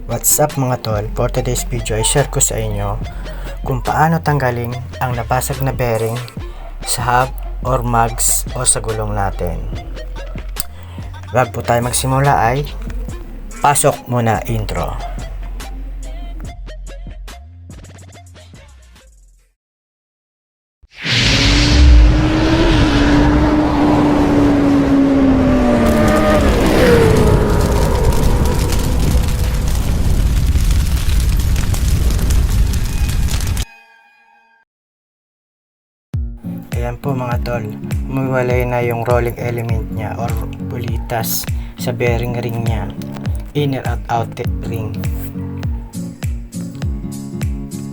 What's up mga tol? For today's video ay share ko sa inyo kung paano tanggalin ang nabasag na bearing sa hub or mags o sa gulong natin. Bago po tayo magsimula ay pasok muna intro. Ayan po mga tol, umiwalay na yung rolling element niya or bulitas sa bearing ring niya, inner at outer ring.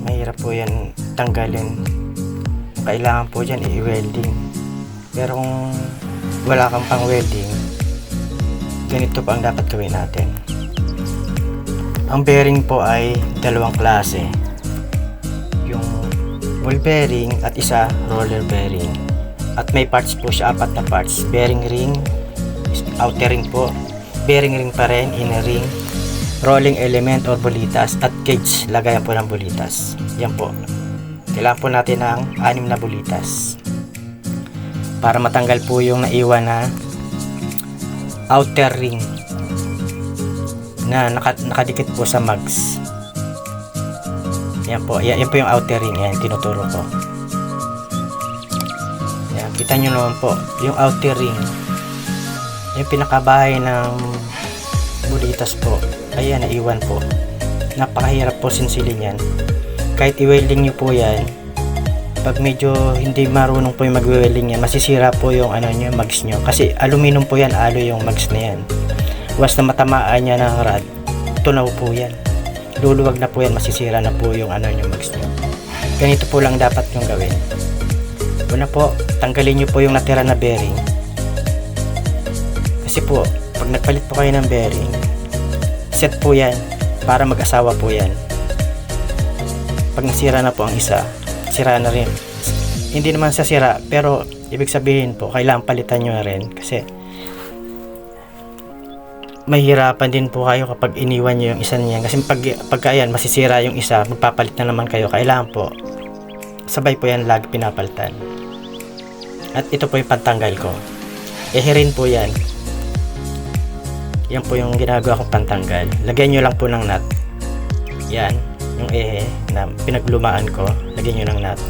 Mahirap po yan tanggalin, kailangan po dyan i-welding. Pero kung wala kang pang welding, ganito pa ang dapat gawin natin. Ang bearing po ay dalawang klase, yung ball bearing at isa roller bearing, at may parts po siya, apat na parts: bearing ring, outer ring po, bearing ring pa rin, inner ring, rolling element or bulitas, at cage, lagayan po ng bulitas. Yan po, kailangan po natin ng 6 na bulitas para matanggal po yung naiwan na outer ring na nakadikit po sa mags. Yan po, yan po yung outer ring, yan tinuturo ko. Yan, kita nyo naman po yung outer ring, yung pinakabahay ng bulitas po. Ayan, naiwan po. Napakahirap po sinsilin yan. Kahit i-welding nyo po yan, pag medyo hindi marunong po yung mag-welding yan, masisira po yung nyo, mags nyo, kasi aluminum po yan, alo yung mags na yan. Once na matamaan niya ng rod, tunaw po yan, luluwag na po yan, masisira na po yung yung mags nyo. Ganito po lang dapat yung gawin. Una po, tanggalin nyo po yung natira na bearing, kasi po pag nagpalit po kayo ng bearing, set po yan para mag-asawa po yan. Pag nasira na po ang isa, sira na rin. Hindi naman sa sira, pero ibig sabihin po kailangan palitan nyo na rin, kasi mahirapan din po kayo kapag iniwan nyo yung isa niyan, kasi pagka yan masisira yung isa, magpapalit na naman kayo. Kailangan po sabay po yan lagi pinapalitan. At ito po yung pantanggal ko, eherin po yan. Yan po yung ginagawa kong pantanggal. Lagyan nyo lang po ng nut, yan yung ehe na pinaglumaan ko, lagyan nyo ng nut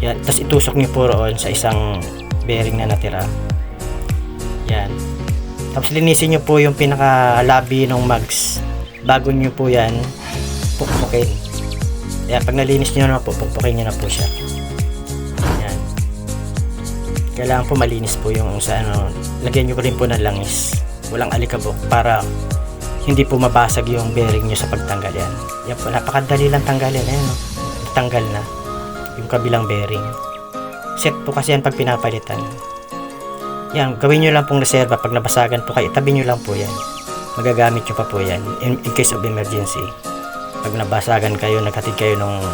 yan, tapos itusok nyo po roon sa isang bearing na natira. Yan, tapos linisin nyo po yung pinaka-labi ng mags bago nyo po yan pukpukin. Yan, pag nalinis nyo na po, pukpukin nyo na po siya. Yan, kailangan po malinis po yung sa lagyan nyo rin po ng langis, walang alikabok, para hindi po mabasag yung bearing nyo sa pagtanggal. Yan, yan po, napakadali lang tanggalin. Ayan, tanggal na yung kabilang bearing. Set po kasi yan pag pinapalitan. Yan, gawin nyo lang pong reserva. Pag nabasagan po kayo, itabi nyo lang po yan, magagamit nyo pa po yan in case of emergency. Pag nabasagan kayo, naghatid kayo nung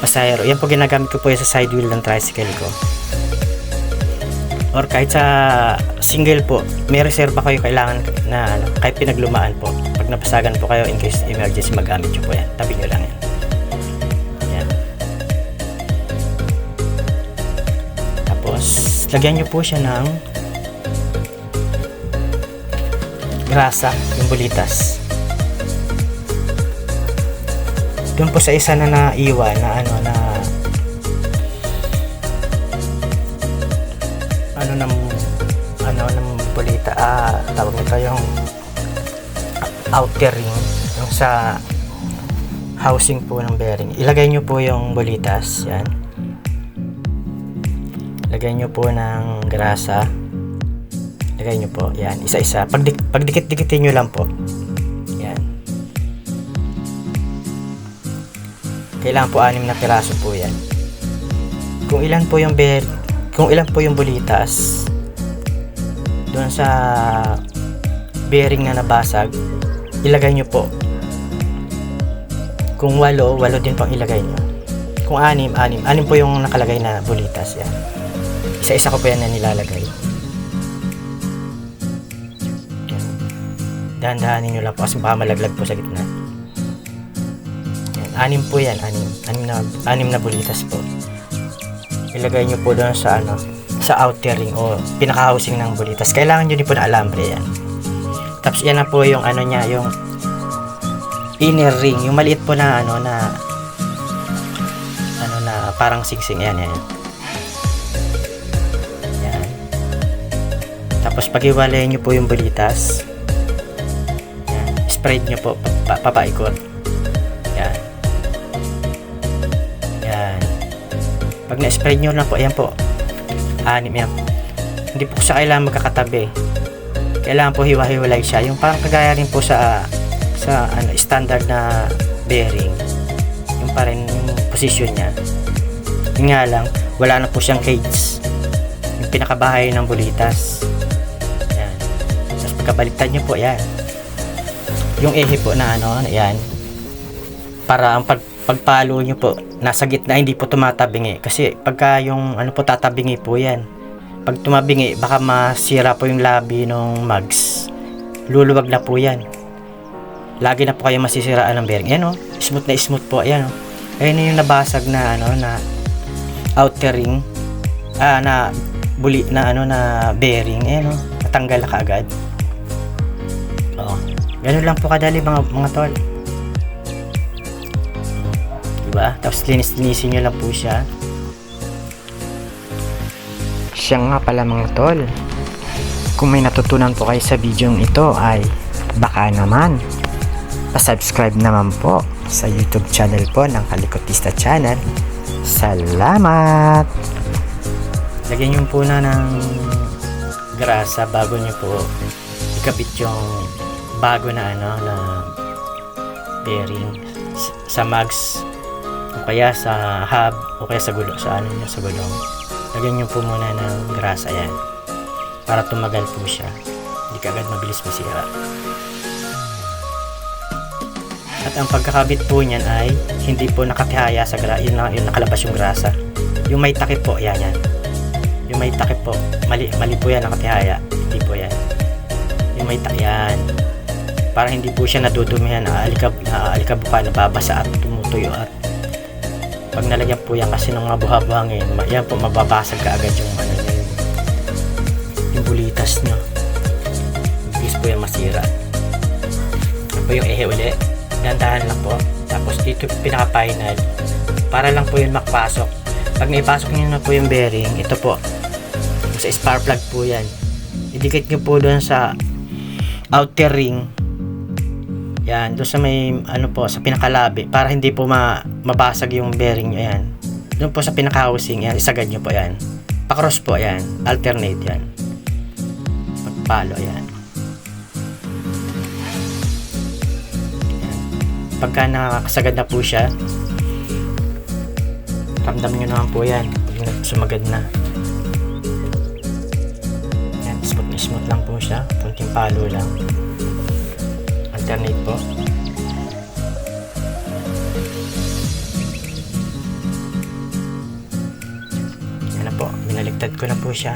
pasahero, yan po ginagamit ko po yan sa side wheel ng tricycle ko, or kahit sa single po, may reserva kayo kailangan na kahit pinaglumaan po. Pag nabasagan po kayo, in case emergency, magamit nyo po yan, tabi nyo lang yan. Yan, tapos lagyan nyo po siya ng grasa, yung bulitas. Doon po sa isa na naiwan na ng bulita, tawag nito yung outer ring, yung sa housing po ng bearing. Ilagay nyo po yung bulitas, yan. Lagay nyo po ng grasa, lagay nyo po yan, isa-isa. Pagdikit-dikitin nyo lang po yan. Kailangan po 6 na piraso po yan. Kung ilan po yung bulitas doon sa bearing na nabasag, ilagay nyo po. Kung 8 din pang ilagay nyo. Kung 6 po yung nakalagay na bulitas. Yan, isa-isa ko po yan na nilalagay. Dahan-dahanin nyo lang po kasi baka malaglag po sa gitna. Yan, 6 po yan, 6 na bulitas po. Ilagay nyo po doon sa sa outer ring o pinaka-housing ng bulitas. Kailangan nyo din po na alambre yan. Tapos yan na po yung niya, yung inner ring, yung maliit po na na parang singsing yan. Yan. Tapos pag-iwalayan nyo po yung bulitas. Yan. Spread nyo po papaikot. Yan. Yan. Pag na-spread nyo na po, ayan po. 6 yan. Hindi po siya kailangan magkakatabi. Kailangan po hiwa-hiwalay siya. Yung parang kagaya rin po sa standard na bearing. Yung pa rin yung position niya. Yung nga lang, wala na po siyang cage. Yung pinakabahay ng bulitas. Yan. Tapos pagkabaliktad nyo po, yan. Yung ehe po na yan. Para ang pagpalo nyo po, nasa gitna, hindi po tumatabingi. Kasi pagka yung po tatabingi po yan. Pag tumabingi, baka masira po yung labi ng mags. Luluwag na po yan. Lagi na po kayo masisiraan ng bearing. Ayan smooth na smooth po. Ayan Ayan yung nabasag na na outer ring. Na bearing. Ayan natanggal na kaagad. Ganun lang po kadali mga tol. Diba? Tapos linisin nyo lang po siya. Siya nga pala mga tol. Kung may natutunan po kayo sa video ito ay baka naman pa-subscribe naman po sa YouTube channel po ng Kalikotista Channel. Salamat! Lagyan nyo po na ng grasa bago nyo po ikabit yung bago na na bearing sa mags o kaya sa hub o kaya sa gulong sa gulong. Lagyan nyo po muna ng grasa yan para tumagal po siya, hindi kaagad mabilis masira. At ang pagkakabit po niyan ay hindi po nakatihaya sa yun nakalabas yung grasa. Yung may takip po, yan. Yung may takip po, mali po yan nakatihaya, hindi po yan. Yung may takip yan, para hindi po siya nadudumihan, aalikabukan, nababasa at tumutuyo. At pag nalagyan po yan kasi ng mga buha-buhangin, yan po mababasag kaagad yung yung bulitas nyo. Bilis po yan masira. Yan po yung ehe uli. Dandahan lang po. Tapos dito pinaka-final para lang po yun makapasok. Pag naipasok nyo na po yung bearing, ito po sa spark plug po yan, idikit nyo po doon sa outer ring. Yan, doon sa may po sa pinakalabi para hindi po mabasag yung bearing nyo. Yan, doon po sa pinaka-housing, yan, isagad nyo po yan. Pa-cross po yan, alternate yan. Pagpalo yan. Pagka nakasagad na po siya, ramdam nyo naman po yan pag sumagad na. Yan, smooth lang po siya, kunting palo lang, alternate po. Yan na po, binaligtad ko na po siya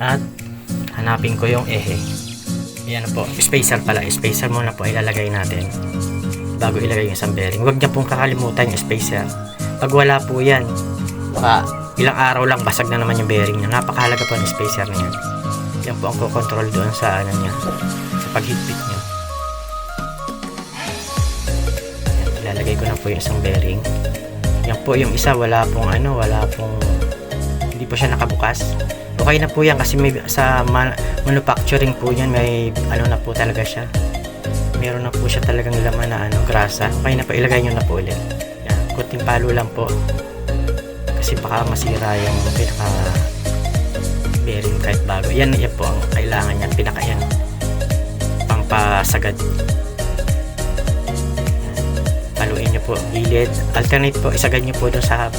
at hanapin ko yung ehe. Yan po, spacer pala. Spacer muna po ilalagay natin bago ilagay yung isang bearing. Huwag niya pong kakalimutan yung spacer. Pag wala po yan, baka ilang araw lang basag na naman yung bearing niya. Napakahalaga po ng spacer na yan. Yan po ang kukontrol doon sa niya, sa paghigpit niya. Yan, ilalagay ko na po yung isang bearing. Yan po yung isa, wala pong hindi po siya nakabukas. Okay na po yan kasi may, sa manufacturing po yan, may na po talaga siya. Meron na po siya talagang laman na grasa. Okay na po, ilagay nyo na po ulit. Yan, kunting palo lang po. Kasi baka masira yung pinaka bearing kahit bago. Yan po ang kailangan niya, pinaka yan. Pampasagad. Yan. Paluin nyo po, gilid. Alternate po, isagad nyo po dun sa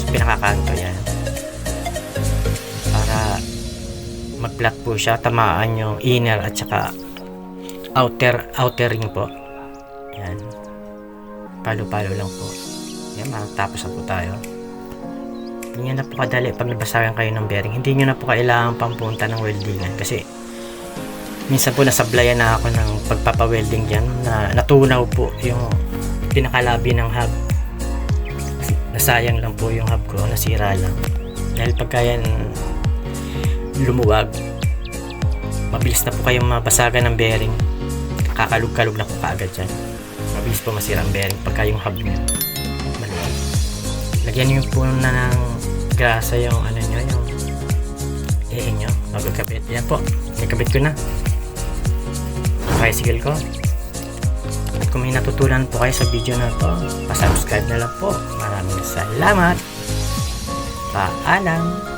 pinakakanto yan. Mag-flat po siya, tamaan yung inner at saka outer ring po. Yan, palo-palo lang po. Yan, matapos na po tayo. Hindi nyo na po kadali pag nabasagan kayo ng bearing. Hindi nyo na po kailangan pampunta ng weldingan kasi Minsan po nasablayan na ako ng pagpapawelding dyan na natunaw po yung pinakalabi ng hub. Nasayang lang po yung hub ko, nasira lang. Dahil pagka yan lumuwag, mabilis na po kayong mabasagan ng bearing. Kakalug-kalug na po kaagad yan. Mabilis po masira ang bearing pagka yung hub nyo maluwag. Lagyan nyo po na ng grasa yung ano nyo, yung nyo magkakabit. Yan po, nakabit ko na bicycle ko. At kung may natutunan po kayo sa video na to, pa-subscribe na lang po. Maraming salamat. Paalam.